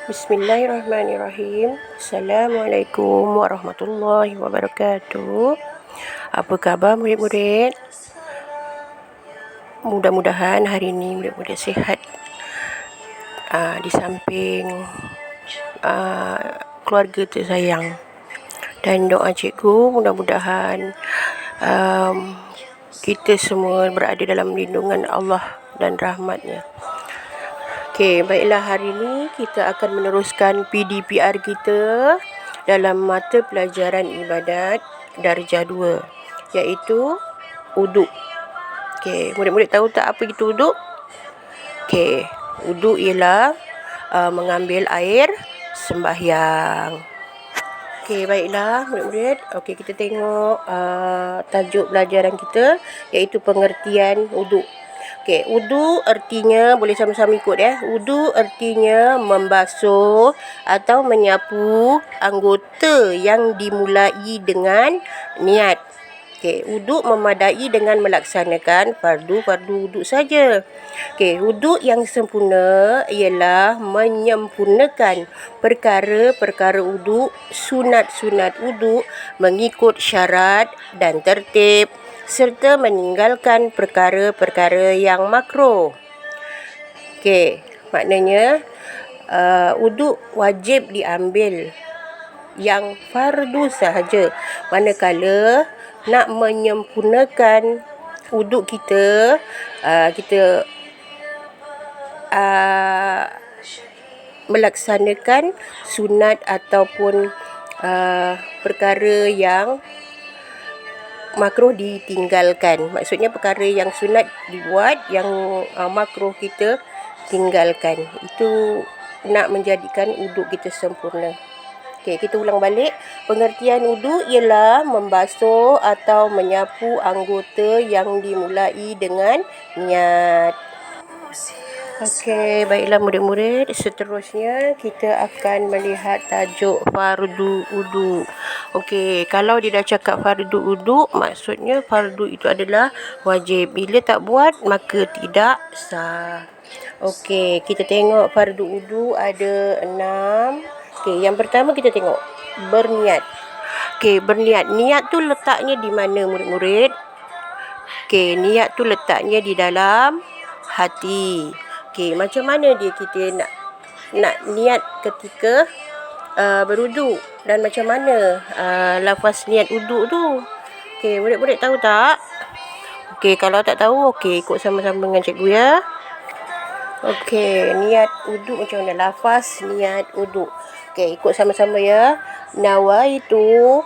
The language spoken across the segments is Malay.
Bismillahirrahmanirrahim. Assalamualaikum warahmatullahi wabarakatuh. Apa khabar murid-murid? Mudah-mudahan hari ini murid-murid sihat. Di samping keluarga tersayang, dan doa cikgu mudah-mudahan kita semua berada dalam lindungan Allah dan rahmatnya. Okey, baiklah, hari ini kita akan meneruskan PDPR kita dalam mata pelajaran ibadat darjah 2, iaitu wuduk. Okey, murid-murid tahu tak apa itu wuduk? Okey, wuduk ialah mengambil air sembahyang. Okey, baiklah murid-murid. Okey, kita tengok tajuk pelajaran kita, iaitu pengertian wuduk. Okey, wudu artinya, boleh sama-sama ikut ya. Wudu artinya membasuh atau menyapu anggota yang dimulai dengan niat. Okey, wudu memadai dengan melaksanakan fardu-fardu wudu saja. Okey, wudu yang sempurna ialah menyempurnakan perkara-perkara wudu, sunat-sunat wudu mengikut syarat dan tertib, serta meninggalkan perkara-perkara yang makruh. Okey, maknanya wuduk wajib diambil yang fardu sahaja. Manakala nak menyempurnakan wuduk kita, kita melaksanakan sunat ataupun perkara yang makruh ditinggalkan. Maksudnya perkara yang sunat dibuat, yang makruh kita tinggalkan. Itu nak menjadikan wuduk kita sempurna. Okey, kita ulang balik. Pengertian wuduk ialah membasuh atau menyapu anggota yang dimulai dengan niat. Okey, baiklah murid-murid, seterusnya kita akan melihat tajuk fardu wudu. Okey, kalau dia dah cakap fardu wudu, maksudnya fardu itu adalah wajib. Bila tak buat, maka tidak sah. Okey, kita tengok fardu wudu ada 6. Okey, yang pertama kita tengok berniat. Okey, berniat. Niat tu letaknya di mana murid-murid? Okey, niat tu letaknya di dalam hati. Okey, macam mana dia kita nak niat ketika berwuduk, dan macam mana lafaz niat wuduk tu? Okey, murid-murid tahu tak? Okey, kalau tak tahu, okey, ikut sama-sama dengan cikgu ya. Okey, niat wuduk macam mana? Lafaz niat wuduk. Okey, ikut sama-sama ya. Nawaitu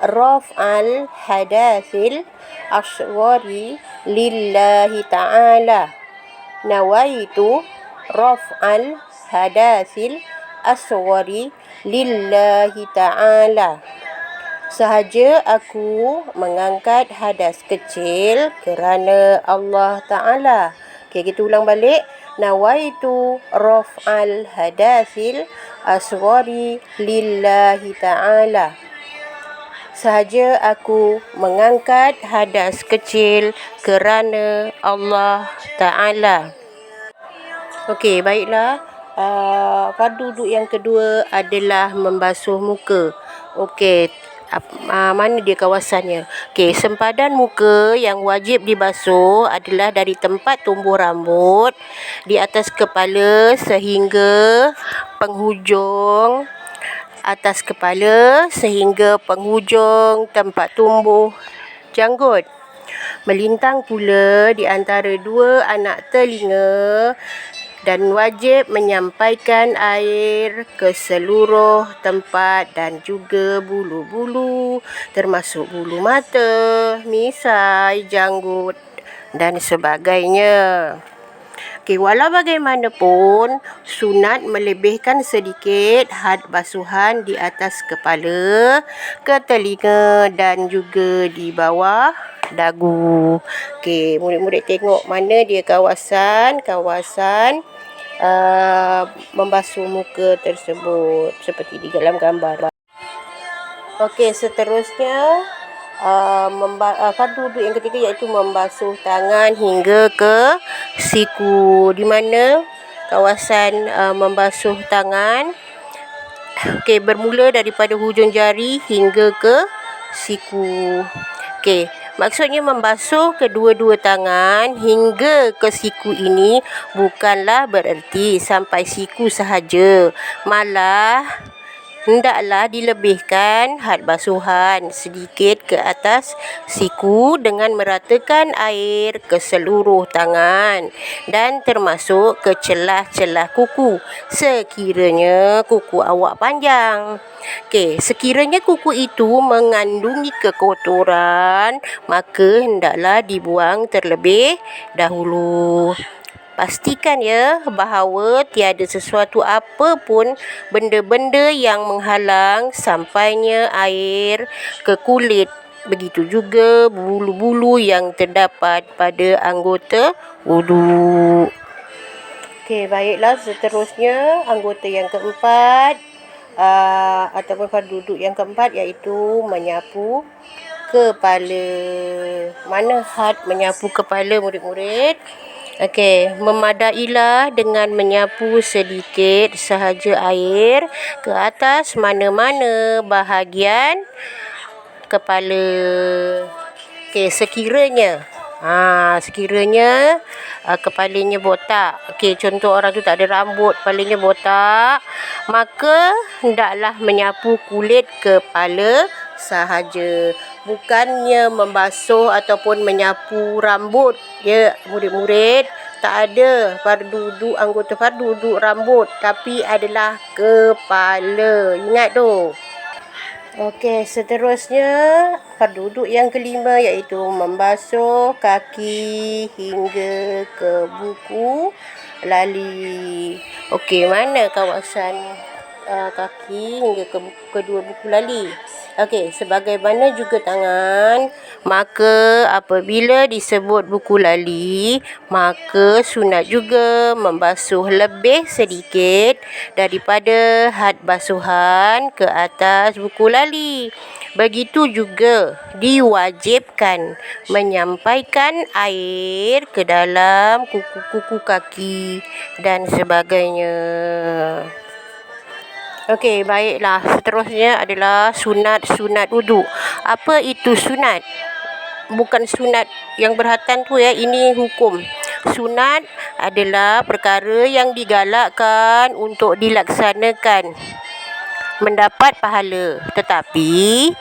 raf'al hadatsil asghari lillahi ta'ala. Nawaitu raf'al hadatsil asghari lillahi ta'ala. Sahaja aku mengangkat hadas kecil kerana Allah Ta'ala. Okey, kita ulang balik. Nawaitu raf'al hadatsil asghari lillahi ta'ala. Sahaja aku mengangkat hadas kecil kerana Allah Ta'ala. Okey, baiklah. Fardu wuduk yang kedua adalah membasuh muka. Okey, mana dia kawasannya? Okey, sempadan muka yang wajib dibasuh adalah dari tempat tumbuh rambut di atas kepala sehingga penghujung atas kepala sehingga penghujung tempat tumbuh janggut. Melintang pula di antara dua anak telinga, dan wajib menyampaikan air ke seluruh tempat dan juga bulu-bulu, termasuk bulu mata, misai, janggut dan sebagainya. Okey, walau bagaimanapun, sunat melebihkan sedikit had basuhan di atas kepala, ke telinga dan juga di bawah dagu. Okey, murid-murid tengok mana dia kawasan membasuh muka tersebut seperti di dalam gambar. Okey, seterusnya fardu wuduk yang ketiga iaitu membasuh tangan hingga ke siku. Di mana kawasan membasuh tangan. Okey, bermula daripada hujung jari hingga ke siku. Okey, maksudnya membasuh kedua-dua tangan hingga ke siku ini bukanlah bererti sampai siku sahaja. Malah hendaklah dilebihkan had basuhan sedikit ke atas siku dengan meratakan air ke seluruh tangan dan termasuk ke celah-celah kuku sekiranya kuku awak panjang. Okey, sekiranya kuku itu mengandungi kekotoran, maka hendaklah dibuang terlebih dahulu. Pastikan ya bahawa tiada sesuatu apa pun benda-benda yang menghalang sampainya air ke kulit. Begitu juga bulu-bulu yang terdapat pada anggota wudu. Okey, baiklah, seterusnya anggota yang keempat ataupun fardu wuduk yang keempat iaitu menyapu kepala. Mana had menyapu kepala murid-murid? Okey, memadailah dengan menyapu sedikit sahaja air ke atas mana-mana bahagian kepala. Okey, sekiranya kepalanya botak. Okey, contoh orang tu tak ada rambut, kepalanya botak, maka hendaklah menyapu kulit kepala sahaja. Bukannya membasuh ataupun menyapu rambut. Ya, murid-murid, tak ada fardu wuduk, anggota fardu wuduk rambut, tapi adalah kepala. Ingat tu. Okey, seterusnya fardu wuduk yang kelima iaitu membasuh kaki hingga ke buku lali. Okey, mana kawasan kaki hingga ke kedua buku lali? Okey, sebagaimana juga tangan, maka apabila disebut buku lali, maka sunat juga membasuh lebih sedikit daripada had basuhan ke atas buku lali. Begitu juga diwajibkan menyampaikan air ke dalam kuku-kuku kaki dan sebagainya. Okey, baiklah. Seterusnya adalah sunat-sunat wuduk. Apa itu sunat? Bukan sunat yang berhatan tu ya, ini hukum. Sunat adalah perkara yang digalakkan untuk dilaksanakan, mendapat pahala, tetapi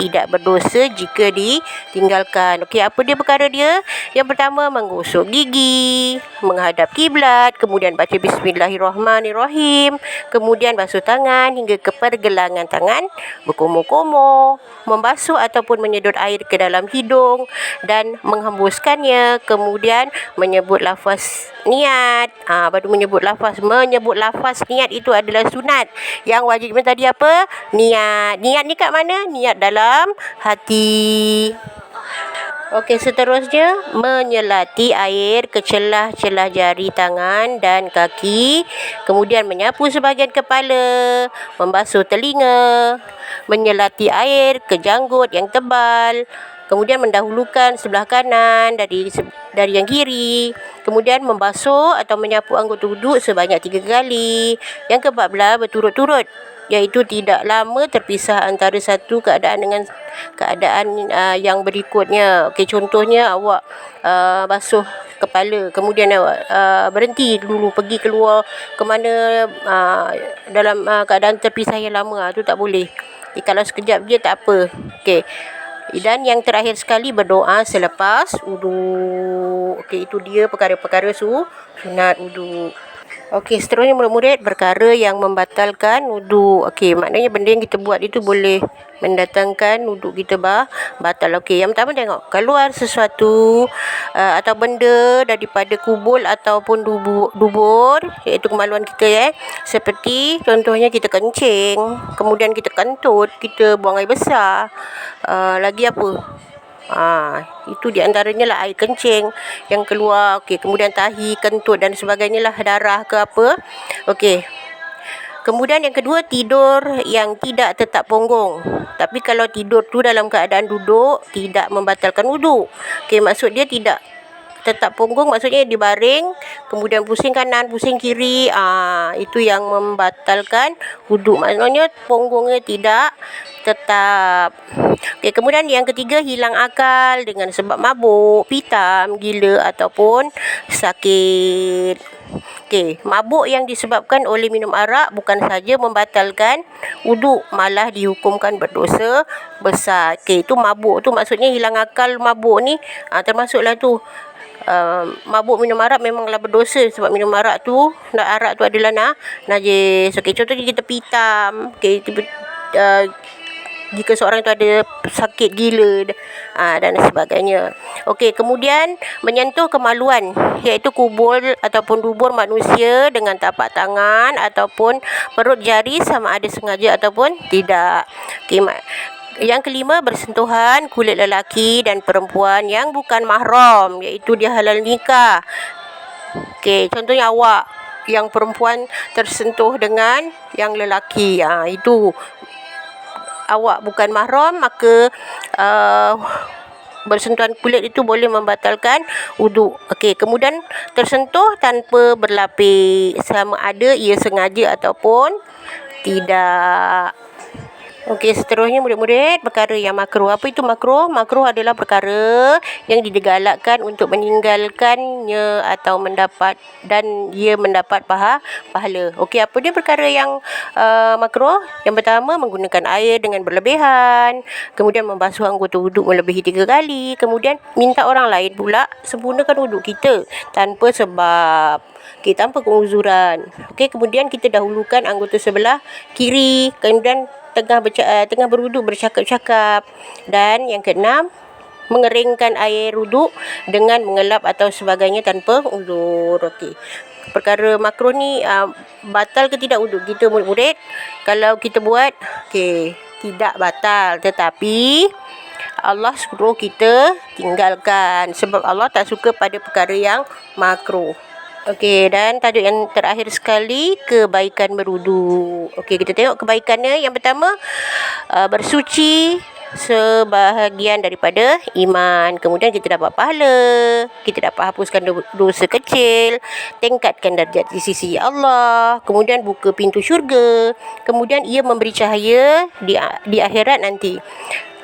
tidak berdosa jika ditinggalkan. Okey, apa dia perkara dia? Yang pertama, menggosok gigi, menghadap kiblat, kemudian baca bismillahirrahmanirrahim, kemudian basuh tangan hingga ke pergelangan tangan, berkumur-kumur, membasuh ataupun menyedot air ke dalam hidung dan menghembuskannya, kemudian menyebut lafaz niat. Baru menyebut lafaz niat itu adalah sunat. Yang wajibnya tadi apa? Niat. Niat ni kat mana? Niat dalam hati. Okey, seterusnya menyelati air ke celah-celah jari tangan dan kaki, kemudian menyapu sebahagian kepala, membasuh telinga, menyelati air ke janggut yang tebal, kemudian mendahulukan sebelah kanan dari yang kiri, kemudian membasuh atau menyapu anggota wuduk sebanyak 3 kali. Yang ke-14, berturut-turut, iaitu tidak lama terpisah antara satu keadaan dengan keadaan yang berikutnya. Okey, contohnya awak basuh kepala, kemudian awak berhenti dulu, pergi keluar ke mana dalam keadaan terpisah yang lama, tu tak boleh. Kalau sekejap je tak apa. Okey. Dan yang terakhir sekali, berdoa selepas wuduk. Okey, itu dia perkara-perkara sunat wuduk. Okey, seterusnya murid-murid, perkara yang membatalkan wuduk. Okey, maknanya benda yang kita buat itu boleh mendatangkan wuduk kita batal. Okey, yang pertama tengok, keluar sesuatu atau benda daripada kubul ataupun dubur, iaitu kemaluan kita seperti contohnya kita kencing, kemudian kita kentut, kita buang air besar, lagi apa? Itu di antaranya lah air kencing yang keluar. Okey, kemudian tahi, kentut dan sebagainya lah, darah ke apa. Okey. Kemudian yang kedua, tidur yang tidak tetap punggung. Tapi kalau tidur tu dalam keadaan duduk, tidak membatalkan wuduk. Okey, maksud dia tidak tetap punggung maksudnya dibaring, kemudian pusing kanan, pusing kiri. Itu yang membatalkan wuduk. Maknanya punggungnya tidak tetap. Okey, kemudian yang ketiga, hilang akal dengan sebab mabuk, pitam, gila ataupun sakit. Okey, mabuk yang disebabkan oleh minum arak bukan saja membatalkan wuduk, malah dihukumkan berdosa besar. Okey, itu mabuk tu maksudnya hilang akal. Mabuk ni termasuklah tu. Mabuk minum arak memanglah berdosa sebab minum arak tu adalah najis. Okey, contohnya kita pitam. Okey, jika seorang itu ada sakit gila dan sebagainya. Okey, kemudian menyentuh kemaluan, iaitu kubul ataupun dubur manusia dengan tapak tangan ataupun perut jari sama ada sengaja ataupun tidak. Okey, yang kelima, bersentuhan kulit lelaki dan perempuan yang bukan mahram, iaitu dia halal nikah. Okey, contohnya awak yang perempuan tersentuh dengan yang lelaki, itu awak bukan mahram, maka bersentuhan kulit itu boleh membatalkan wuduk. Okey, kemudian tersentuh tanpa berlapis, sama ada ia sengaja ataupun tidak. Okey, seterusnya murid-murid, perkara yang makruh. Apa itu makruh? Makruh adalah perkara yang digalakkan untuk meninggalkannya atau ia mendapat pahala. Okey, apa dia perkara yang makruh? Yang pertama, menggunakan air dengan berlebihan, kemudian membasuh anggota wuduk melebihi 3 kali, kemudian minta orang lain pula sempurnakan wuduk kita tanpa sebab. Okey, tanpa keuzuran. Okey, kemudian kita dahulukan anggota sebelah kiri, kemudian tengah berwuduk bercakap-cakap. Dan yang keenam, mengeringkan air wuduk dengan mengelap atau sebagainya tanpa uzur. Okey, perkara makruh ni batal ke tidak wuduk kita murid-murid? Kalau kita buat, okey, tidak batal, tetapi Allah suruh kita tinggalkan sebab Allah tak suka pada perkara yang makruh. Okey, dan tajuk yang terakhir sekali, kebaikan berwuduk. Okey, kita tengok kebaikannya. Yang pertama, bersuci sebahagian daripada iman. Kemudian kita dapat pahala, kita dapat hapuskan dosa kecil, tingkatkan darjat di sisi Allah, kemudian buka pintu syurga, kemudian ia memberi cahaya di akhirat nanti.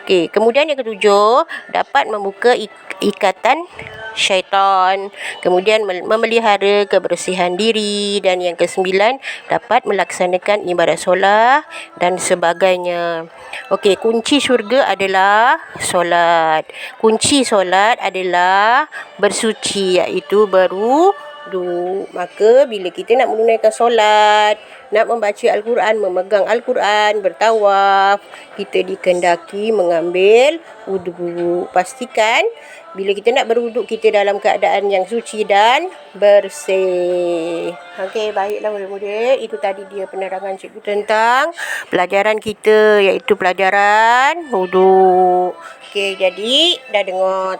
Okey, kemudian yang ketujuh, dapat membuka ikatan syaitan, kemudian memelihara kebersihan diri, dan yang kesembilan, dapat melaksanakan ibadat solat dan sebagainya. Okey, kunci syurga adalah solat. Kunci solat adalah bersuci, iaitu berwuduk. Maka bila kita nak menunaikan solat, nak membaca Al-Quran, memegang Al-Quran, bertawaf, kita dikehendaki mengambil wuduk. Pastikan bila kita nak berwuduk, kita dalam keadaan yang suci dan bersih. Okey, baiklah murid-murid, itu tadi dia penerangan cikgu tentang pelajaran kita, iaitu pelajaran wuduk. Okey, jadi dah dengar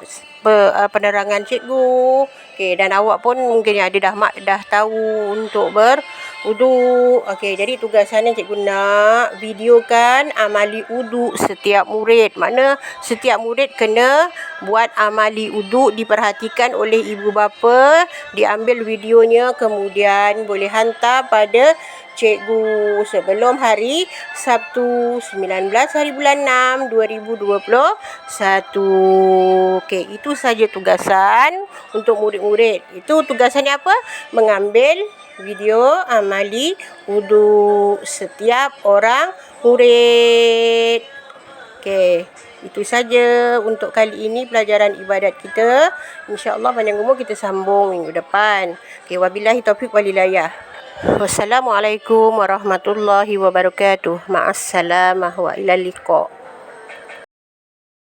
penerangan cikgu. Okey, dan awak pun mungkin ada dah tahu untuk berwuduk. Okey, jadi tugasannya cikgu nak videokan amali wuduk setiap murid. Mana setiap murid kena buat amali wuduk, diperhatikan oleh ibu bapa, diambil videonya, kemudian boleh hantar pada cikgu sebelum hari Sabtu 19 hari bulan 6 2021. Okey, itu saja tugasan untuk murid-murid. Itu tugasannya apa? Mengambil video amali wuduk setiap orang murid. Okey, itu saja untuk kali ini pelajaran ibadat kita. InsyaAllah panjang umur kita sambung minggu depan. Okey, wabillahi taufiq walhidayah. Wassalamualaikum warahmatullahi wabarakatuh. Ma'assalamah wa ilal liqa'.